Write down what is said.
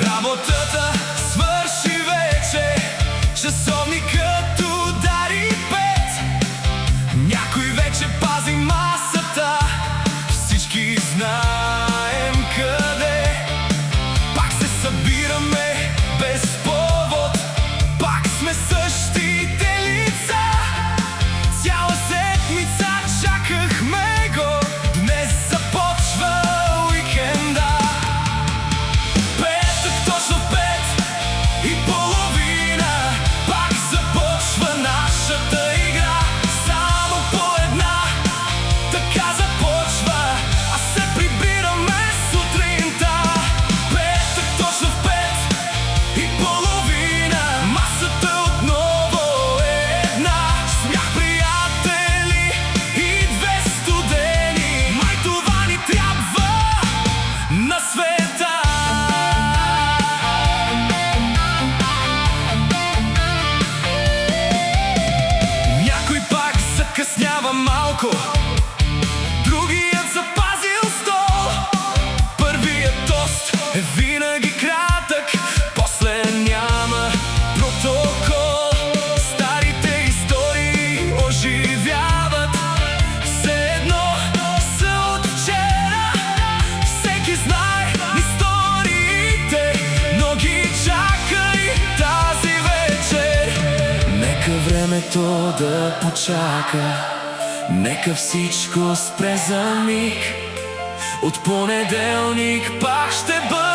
Работата свърши вече, часовникът удари 5. Някой вече пази масата, всички знаем къде. Пак се събираме без повод, пак сме същите лица. Цяла седмица чакахме го, днес започва уикенда. Точно в 5:30 пак започва нашата игра. Само по една, така започва, а се прибираме сутринта. Петък точно в 5:30, масата отново е една. Смях, приятели и 2 студени, май това ни трябва на света. Закъснява малко, другият запазил стол. Първият тост е винаги кратък, после няма протокол. Старите истории оживяват, все едно са от вчера. Всеки знае историите, но ги чака и тази вечер. Нека времето да почака, нека всичко спре за миг. От понеделник пак ще бъде